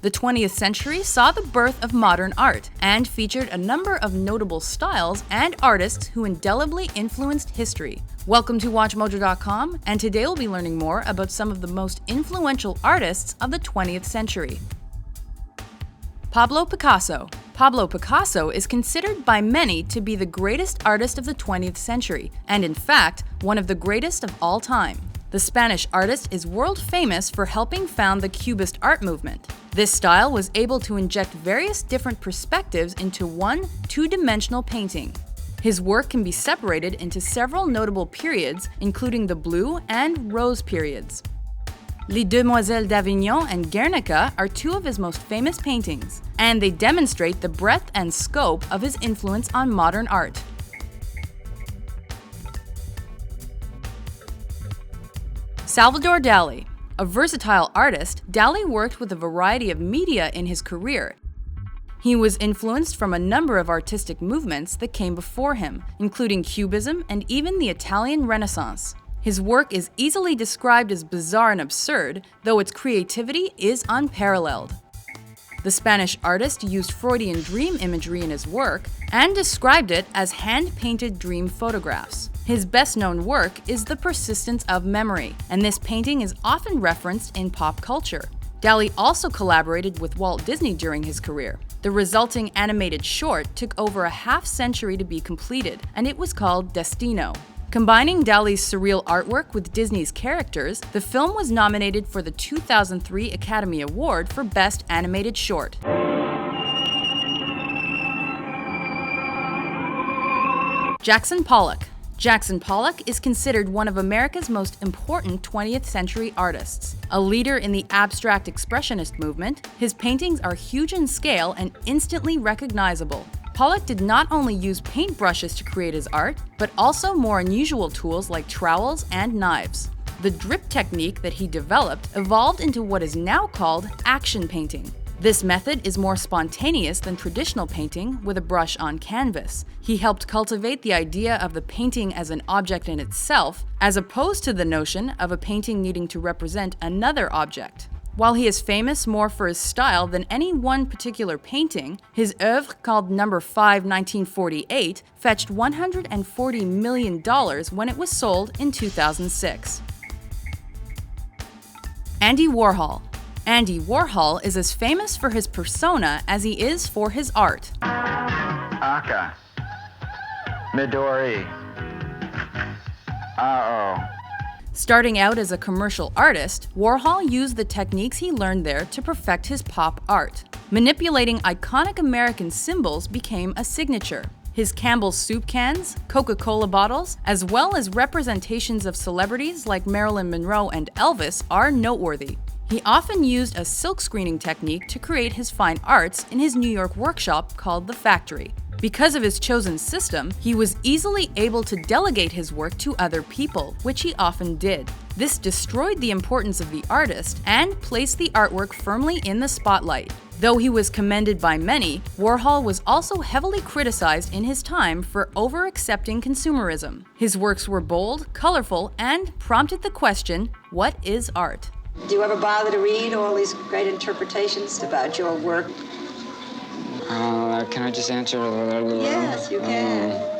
The 20th century saw the birth of modern art and featured a number of notable styles and artists who indelibly influenced history. Welcome to WatchMojo.com, and today we'll be learning more about some of the most influential artists of the 20th century. Pablo Picasso. Pablo Picasso is considered by many to be the greatest artist of the 20th century, and in fact, one of the greatest of all time. The Spanish artist is world famous for helping found the Cubist art movement. This style was able to inject various different perspectives into one two-dimensional painting. His work can be separated into several notable periods, including the Blue and Rose periods. Les Demoiselles d'Avignon and Guernica are two of his most famous paintings, and they demonstrate the breadth and scope of his influence on modern art. Salvador Dali. A versatile artist, Dali worked with a variety of media in his career. He was influenced from a number of artistic movements that came before him, including Cubism and even the Italian Renaissance. His work is easily described as bizarre and absurd, though its creativity is unparalleled. The Spanish artist used Freudian dream imagery in his work and described it as hand-painted dream photographs. His best-known work is The Persistence of Memory, and this painting is often referenced in pop culture. Dali also collaborated with Walt Disney during his career. The resulting animated short took over a half-century to be completed, and it was called Destino. Combining Dali's surreal artwork with Disney's characters, the film was nominated for the 2003 Academy Award for Best Animated Short. Jackson Pollock. Jackson Pollock is considered one of America's most important 20th century artists. A leader in the abstract expressionist movement, his paintings are huge in scale and instantly recognizable. Pollock did not only use paintbrushes to create his art, but also more unusual tools like trowels and knives. The drip technique that he developed evolved into what is now called action painting. This method is more spontaneous than traditional painting with a brush on canvas. He helped cultivate the idea of the painting as an object in itself, as opposed to the notion of a painting needing to represent another object. While he is famous more for his style than any one particular painting, his oeuvre, called No. 5, 1948, fetched $140 million when it was sold in 2006. Andy Warhol. Andy Warhol is as famous for his persona as he is for his art. Aka. Midori. Uh-oh. Starting out as a commercial artist, Warhol used the techniques he learned there to perfect his pop art. Manipulating iconic American symbols became a signature. His Campbell's soup cans, Coca-Cola bottles, as well as representations of celebrities like Marilyn Monroe and Elvis are noteworthy. He often used a silk screening technique to create his fine arts in his New York workshop called The Factory. Because of his chosen system, he was easily able to delegate his work to other people, which he often did. This destroyed the importance of the artist and placed the artwork firmly in the spotlight. Though he was commended by many, Warhol was also heavily criticized in his time for over-accepting consumerism. His works were bold, colorful, and prompted the question, what is art? Do you ever bother to read all these great interpretations about your work? Can I just answer? Yes, you can.